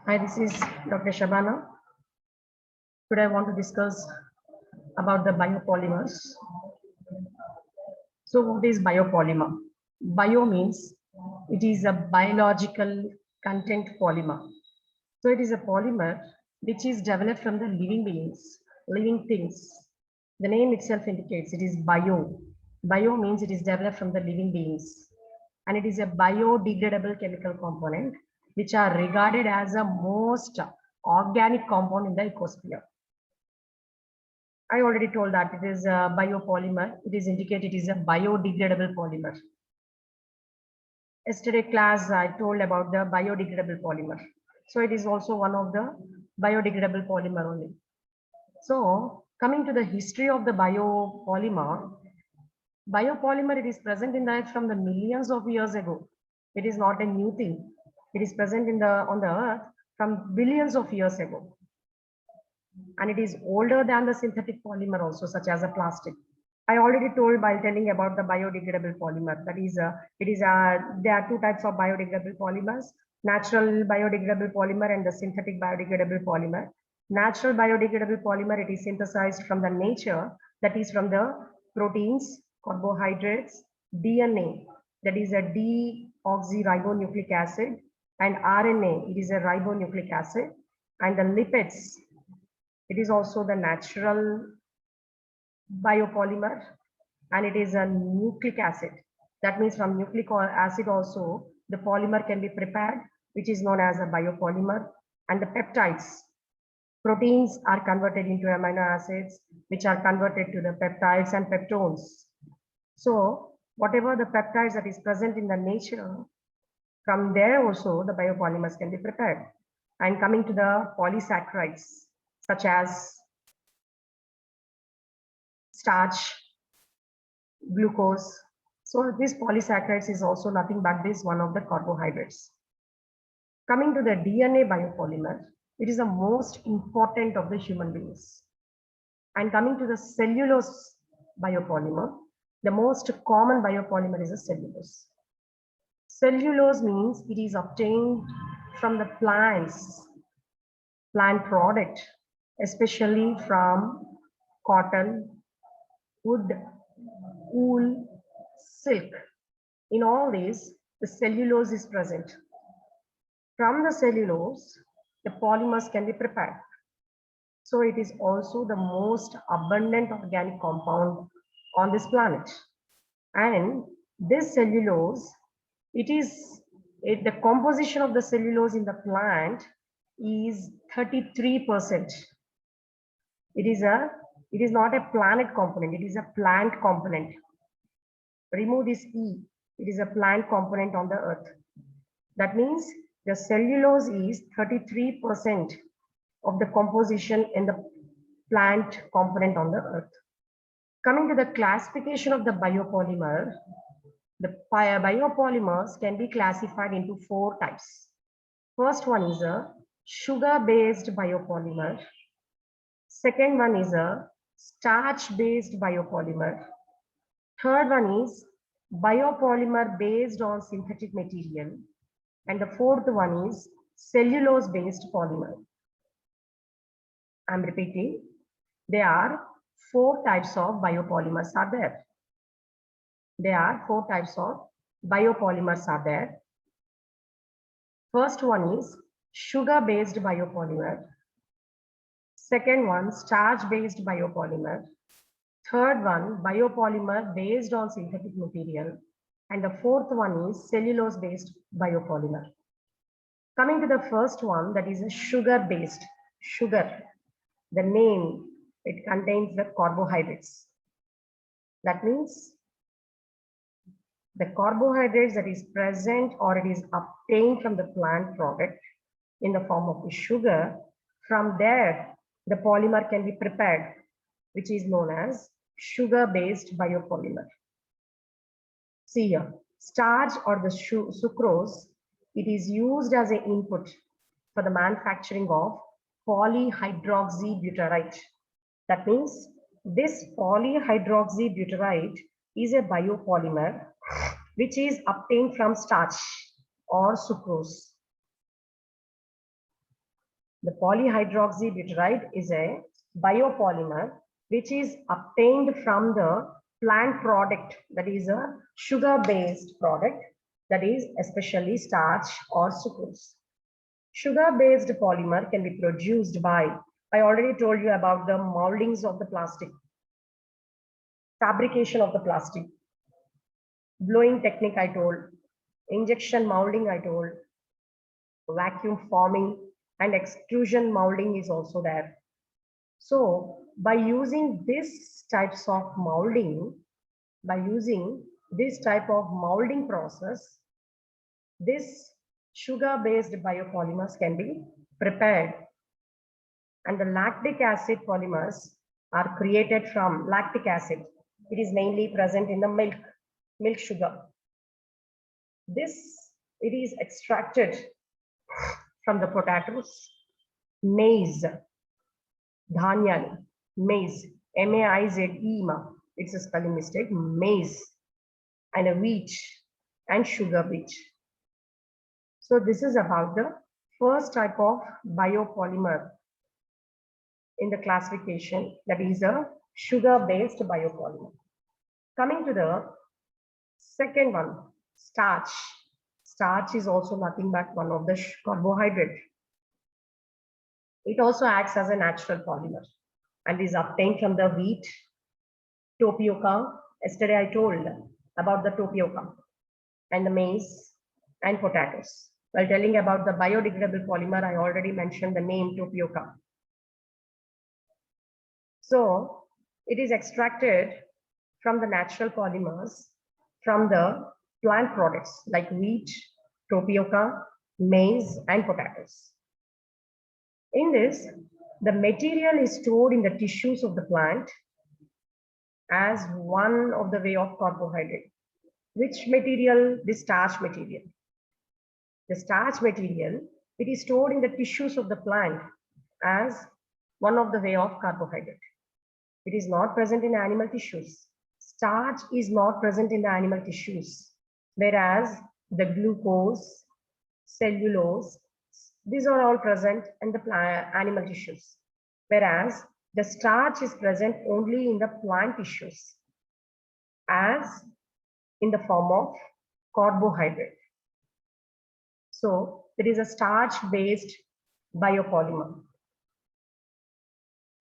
Hi, this is Dr. Shabana. Today I want to discuss about the biopolymers. So what is biopolymer? Bio means it is a biological content polymer. So it is a polymer which is developed from the living beings, living things. The name itself indicates it is bio. Bio means it is developed from the living beings. And it is a biodegradable chemical component which are regarded as a most organic compound in the ecosphere. I already told that it is a biopolymer. It is indicated it is a biodegradable polymer. Yesterday class, I told about the biodegradable polymer. So it is also one of the biodegradable polymer only. So coming to the history of the biopolymer, it is present in the earth from the millions of years ago. It is not a new thing. It is present on the earth from billions of years ago. And it is older than the synthetic polymer also, such as a plastic. I already told by telling about the biodegradable polymer. That is, there are two types of biodegradable polymers: natural biodegradable polymer and the synthetic biodegradable polymer. Natural biodegradable polymer, it is synthesized from the nature, that is from the proteins, carbohydrates, DNA, that is a deoxyribonucleic acid, and RNA, it is a ribonucleic acid, and the lipids, it is also the natural biopolymer, and it is a nucleic acid. That means from nucleic acid also the polymer can be prepared, which is known as a biopolymer. And the peptides, proteins are converted into amino acids, which are converted to the peptides and peptones. So whatever the peptides that is present in the nature, from there also the biopolymers can be prepared. And coming to the polysaccharides, such as starch, glucose. So this polysaccharides is also nothing but this one of the carbohydrates. Coming to the DNA biopolymer, it is the most important of the human beings. And coming to the cellulose biopolymer, the most common biopolymer is a cellulose. Cellulose means it is obtained from the plants, plant product, especially from cotton, wood, wool, silk. In all these, the cellulose is present. From the cellulose, the polymers can be prepared. So it is also the most abundant organic compound on this planet. And this cellulose, the composition of the cellulose in the plant is 33%. It is not a planet component, it is a plant component. Remove this E, it is a plant component on the earth. That means the cellulose is 33% of the composition in the plant component on the earth. Coming to the classification of the biopolymer, the biopolymers can be classified into 4 types. First one is a sugar-based biopolymer. Second one is a starch-based biopolymer. Third one is biopolymer based on synthetic material. And the fourth one is cellulose-based polymer. I'm repeating, there are 4 types of biopolymers are there. There are 4 types of biopolymers are there. First one is sugar-based biopolymer. Second one, starch-based biopolymer. Third one, biopolymer based on synthetic material. And the fourth one is cellulose-based biopolymer. Coming to the first one, that is a sugar-based. Sugar, the name, it contains the carbohydrates. That means the carbohydrates that is present or it is obtained from the plant product in the form of the sugar. From there, the polymer can be prepared, which is known as sugar-based biopolymer. See here, starch or the sucrose, it is used as an input for the manufacturing of polyhydroxybutyrate. That means this polyhydroxybutyrate is a biopolymer which is obtained from starch or sucrose. The polyhydroxybutyrate is a biopolymer which is obtained from the plant product, that is a sugar-based product, that is especially starch or sucrose. Sugar-based polymer can be produced by, I already told you about the moldings of the plastic, fabrication of the plastic, blowing technique I told, injection molding I told, vacuum forming and extrusion molding is also there. So by using this types of molding, by using this type of molding process, this sugar-based biopolymers can be prepared, and the lactic acid polymers are created from lactic acid. It is mainly present in the milk sugar. It is extracted from the potatoes, maize, dhanya, maize, M-A-I-Z-E, it's a spelling mistake, maize, and a wheat and sugar beet. So this is about the first type of biopolymer in the classification, that is a sugar-based biopolymer. Coming to the second one, starch. Starch is also nothing but one of the carbohydrate. It also acts as a natural polymer and is obtained from the wheat, tapioca. Yesterday I told about the tapioca, and the maize and potatoes. While telling about the biodegradable polymer, I already mentioned the name tapioca. So it is extracted from the natural polymers from the plant products like wheat, tapioca, maize, and potatoes. In this, the material is stored in the tissues of the plant as one of the way of carbohydrate. Which material? The starch material. The starch material, it is stored in the tissues of the plant as one of the way of carbohydrate. It is not present in animal tissues. Starch is not present in the animal tissues, whereas the glucose, cellulose, these are all present in the animal tissues, whereas the starch is present only in the plant tissues as in the form of carbohydrate. So it is a starch-based biopolymer.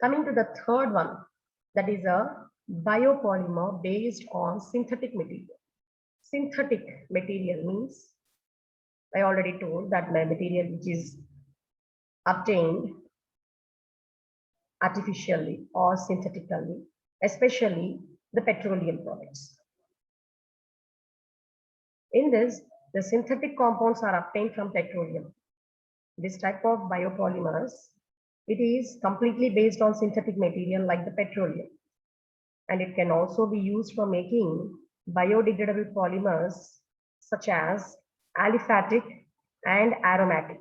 Coming to the third one, that is a biopolymer based on synthetic material. Synthetic material means, I already told that material which is obtained artificially or synthetically, especially the petroleum products. In this, the synthetic compounds are obtained from petroleum. This type of biopolymers, it is completely based on synthetic material like the petroleum. And it can also be used for making biodegradable polymers such as aliphatic and aromatic.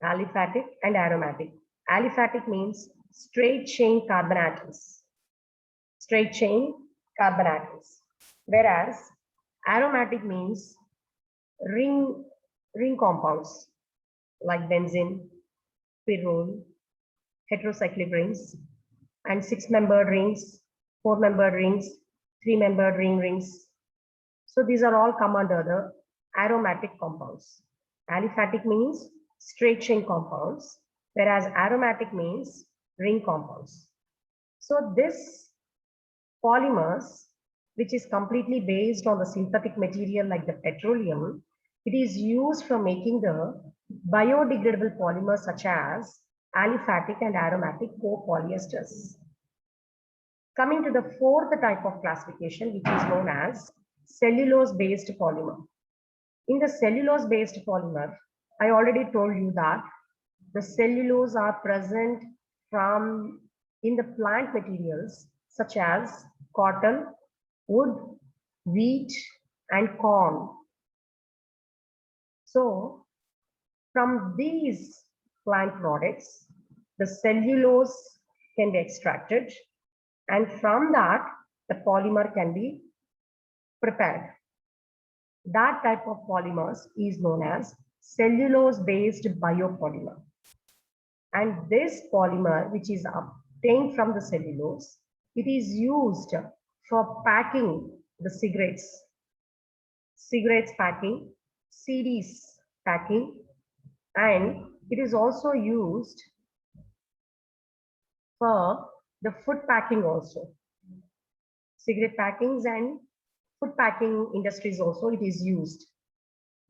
Aliphatic and aromatic. Aliphatic means straight chain carbon atoms. Straight chain carbon atoms. Whereas aromatic means ring compounds like benzene, pyrrole, heterocyclic rings, and 6-membered rings, 4-membered rings, 3-membered rings. So these are all come under the aromatic compounds. Aliphatic means straight chain compounds, whereas aromatic means ring compounds. So this polymers, which is completely based on the synthetic material like the petroleum, it is used for making the biodegradable polymers such as aliphatic and aromatic copolyesters. Coming to the fourth type of classification, which is known as cellulose-based polymer. In the cellulose-based polymer, I already told you that the cellulose are present from in the plant materials such as cotton, wood, wheat, and corn. So from these plant products, the cellulose can be extracted, and from that, the polymer can be prepared. That type of polymers is known as cellulose-based biopolymer. And this polymer, which is obtained from the cellulose, it is used for packing the cigarettes packing, CDs packing, and it is also used for the food packing also. Cigarette packings and food packing industries also it is used,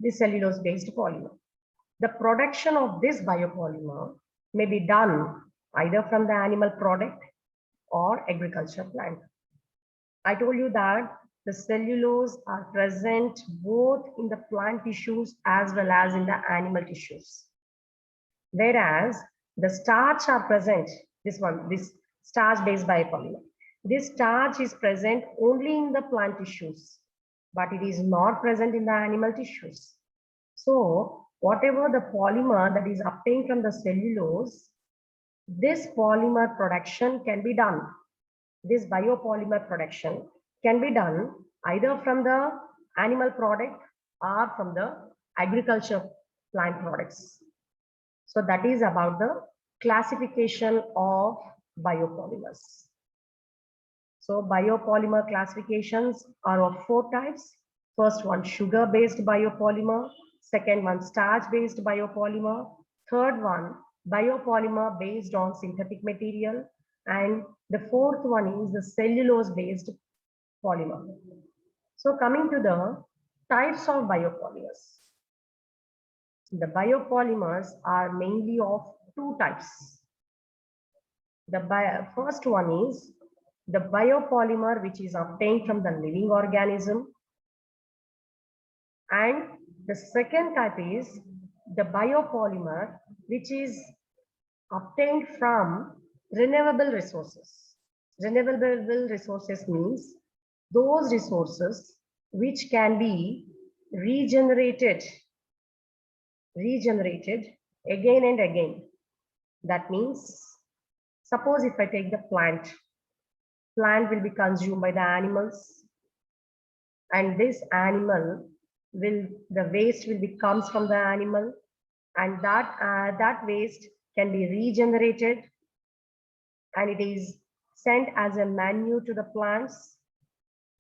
this cellulose based polymer. The production of this biopolymer may be done either from the animal product or agriculture plant. I told you that the cellulose are present both in the plant tissues as well as in the animal tissues. Whereas the starch are present, this starch based biopolymer. This starch is present only in the plant tissues, but it is not present in the animal tissues. So whatever the polymer that is obtained from the cellulose, this polymer production can be done. This biopolymer production can be done either from the animal product or from the agriculture plant products. So that is about the classification of biopolymers. So biopolymer classifications are of 4 types. First one, sugar-based biopolymer. Second one, starch-based biopolymer. Third one, biopolymer based on synthetic material. And the fourth one is the cellulose-based polymer. So coming to the types of biopolymers. The biopolymers are mainly of 2 types. The first one is the biopolymer which is obtained from the living organism, and the second type is the biopolymer which is obtained from renewable resources. Renewable resources means those resources which can be regenerated again and again. That means, suppose if I take the plant will be consumed by the animals, and this animal the waste will be comes from the animal, and that waste can be regenerated and it is sent as a manure to the plants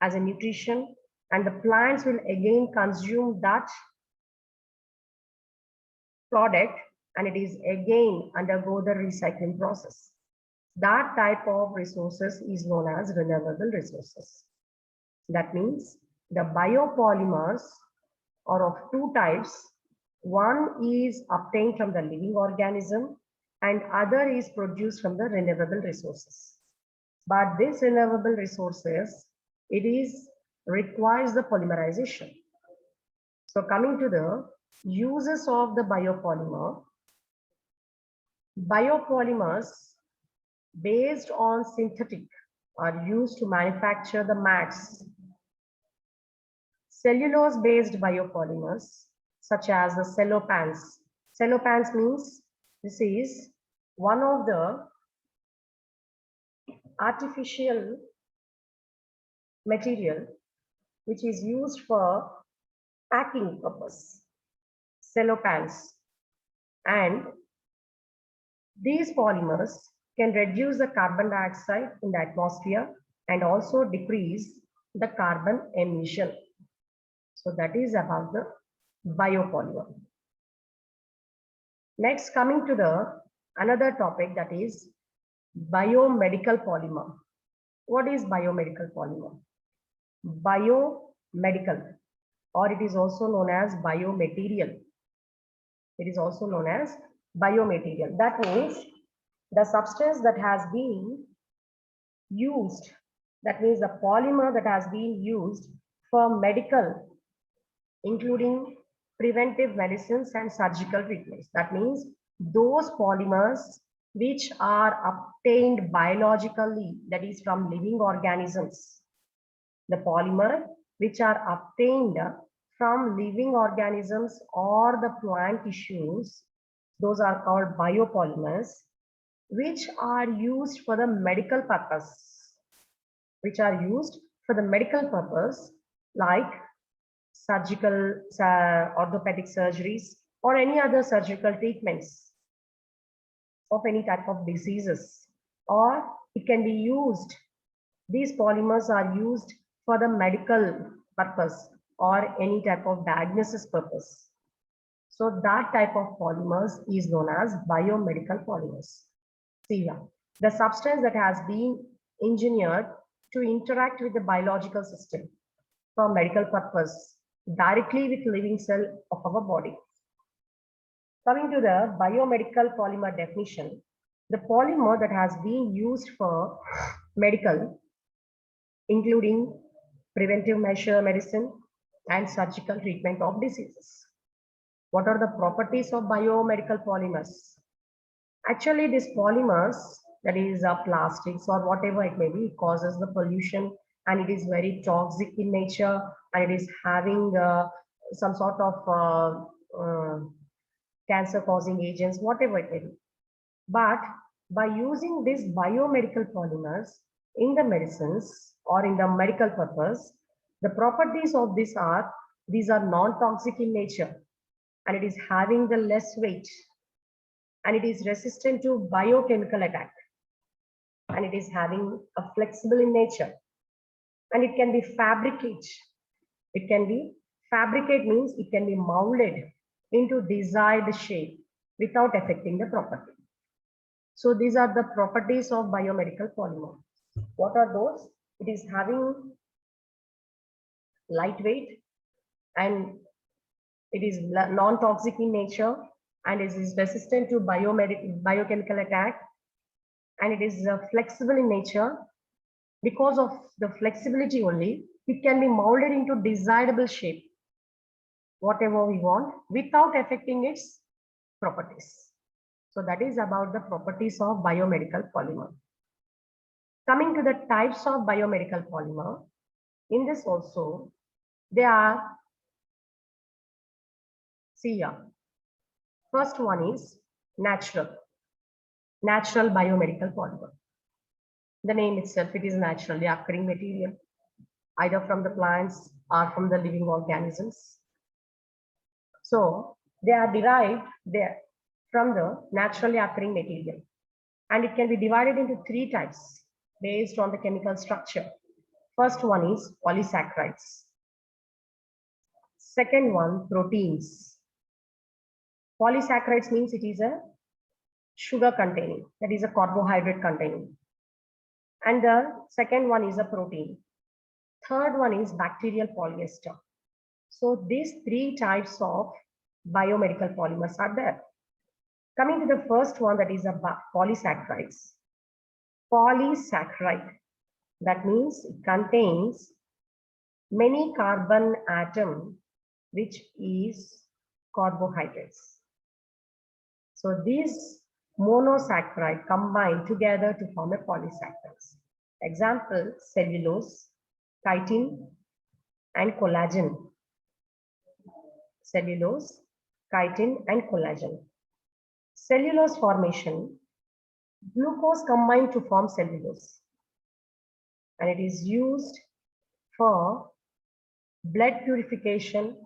as a nutrition, and the plants will again consume that product and it is again undergo the recycling process. That type of resources is known as renewable resources. That means the biopolymers are of 2 types. One is obtained from the living organism and other is produced from the renewable resources. But this renewable resources, it requires the polymerization. So coming to the uses of the biopolymer, biopolymers based on synthetic are used to manufacture the mats. Cellulose-based biopolymers such as the cellopans. Cellopans means this is one of the artificial material which is used for packing purpose. Cellopans, and these polymers can reduce the carbon dioxide in the atmosphere and also decrease the carbon emission. So that is about the biopolymer. Next, coming to the another topic, that is biomedical polymer. What is biomedical polymer? Biomedical, or it is also known as biomaterial. It is also known as biomaterial. That means the substance that has been used, that means the polymer that has been used for medical, including preventive medicines and surgical treatments. That means those polymers which are obtained biologically, that is from living organisms. The polymer which are obtained from living organisms or the plant tissues, those are called biopolymers, which are used for the medical purpose, like surgical, orthopedic surgeries or any other surgical treatments. of any type of diseases, or it can be used. These polymers are used for the medical purpose or any type of diagnosis purpose. So that type of polymers is known as biomedical polymers. See here, the substance that has been engineered to interact with the biological system for medical purpose directly with living cell of our body. Coming to the biomedical polymer definition, the polymer that has been used for medical, including preventive measure medicine and surgical treatment of diseases. What are the properties of biomedical polymers? Actually, these polymers, that is plastics or whatever it may be, it causes the pollution and it is very toxic in nature and it is having some sort of cancer causing agents, whatever it may be. But by using these biomedical polymers in the medicines or in the medical purpose, the properties of these are non-toxic in nature and it is having the less weight and it is resistant to biochemical attack and it is having a flexible in nature and it can be fabricated. It can be fabricate means it can be molded into desired shape without affecting the property. So these are the properties of biomedical polymer. What are those? It is having lightweight and it is non-toxic in nature and it is resistant to biochemical attack and it is flexible in nature. Because of the flexibility only, it can be molded into desirable shape, whatever we want, without affecting its properties. So that is about the properties of biomedical polymer. Coming to the types of biomedical polymer, in this also, there are, see here, first one is natural biomedical polymer. The name itself, it is naturally occurring material, either from the plants or from the living organisms. So they are derived there from the naturally occurring material. And it can be divided into three types based on the chemical structure. First one is polysaccharides. Second one, proteins. Polysaccharides means it is a sugar containing, that is a carbohydrate containing. And the second one is a protein. Third one is bacterial polyester. So these three types of biomedical polymers are there. Coming to the first one, that is a polysaccharides. Polysaccharide, that means it contains many carbon atom, which is carbohydrates. So these monosaccharide combine together to form a polysaccharides. Example, cellulose, chitin, and collagen. Cellulose, chitin, and collagen. Cellulose formation, glucose combined to form cellulose. And it is used for blood purification.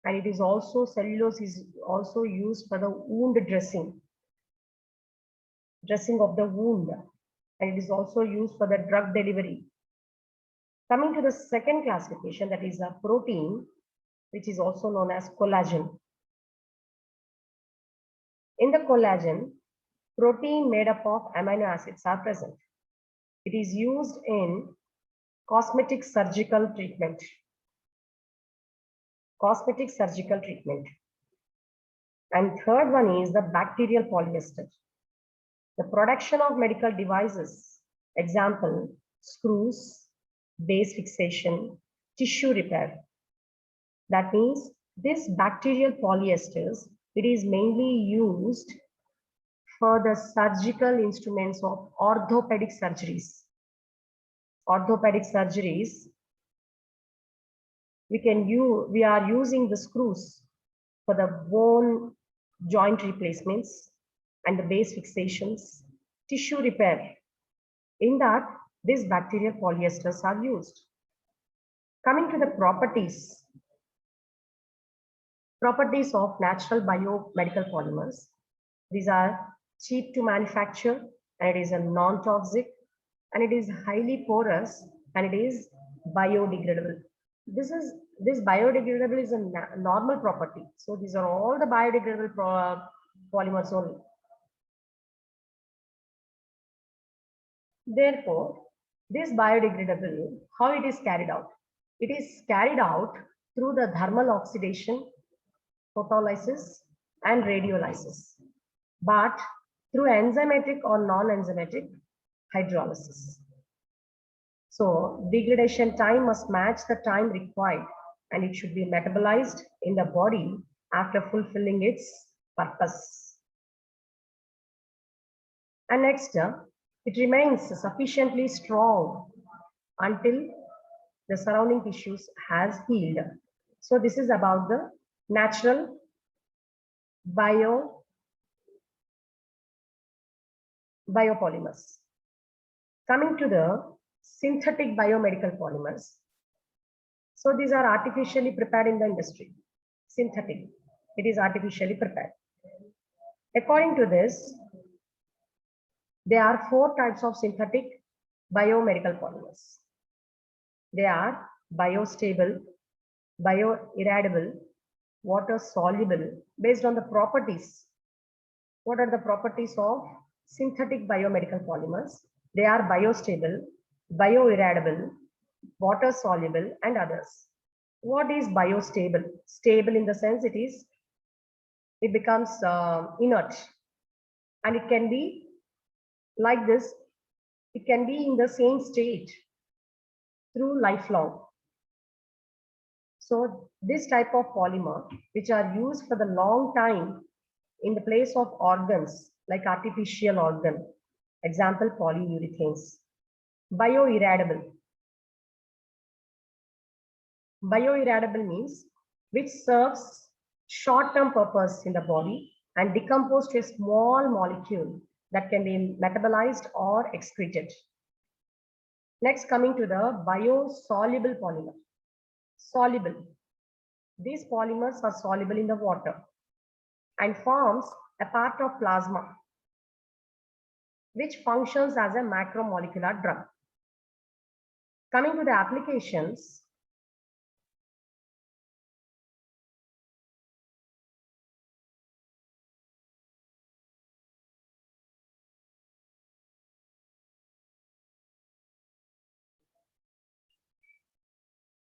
And it is also, cellulose is also used for the wound dressing of the wound. And it is also used for the drug delivery. Coming to the second classification, that is a protein, which is also known as collagen. In the collagen, protein made up of amino acids are present. It is used in cosmetic surgical treatment. And third one is the bacterial polyester. The production of medical devices, example, screws, base fixation, tissue repair. That means this bacterial polyesters, it is mainly used for the surgical instruments of orthopedic surgeries. We are using the screws for the bone joint replacements and the base fixations, tissue repair. In that, these bacterial polyesters are used. Coming to the properties of natural biomedical polymers, these are cheap to manufacture, and it is a non-toxic, and it is highly porous, and it is biodegradable. This biodegradable is a normal property. So these are all the biodegradable polymers only. Therefore, this biodegradable, how it is carried out? It is carried out through the thermal oxidation, photolysis, and radiolysis, but through enzymatic or non-enzymatic hydrolysis. So degradation time must match the time required, and it should be metabolized in the body after fulfilling its purpose. And next, it remains sufficiently strong until the surrounding tissues has healed. So this is about the natural biopolymers. Coming to the synthetic biomedical polymers. So these are artificially prepared in the industry. Synthetic, it is artificially prepared. According to this, there are 4 types of synthetic biomedical polymers. They are biostable, bioirradiable, water soluble, based on the properties. What are the properties of synthetic biomedical polymers? They are biostable, bioirradiable, water soluble, and others. What is biostable? Stable in the sense it becomes inert, and it can be like this. It can be in the same state through lifelong. So this type of polymer, which are used for the long time in the place of organs like artificial organ, example polyurethanes. Bioirradiable. Bioirradiable means which serves short-term purpose in the body and decomposed to a small molecule that can be metabolized or excreted. Next, coming to the biosoluble polymer. Soluble. These polymers are soluble in the water and forms a part of plasma, which functions as a macromolecular drug. Coming to the applications,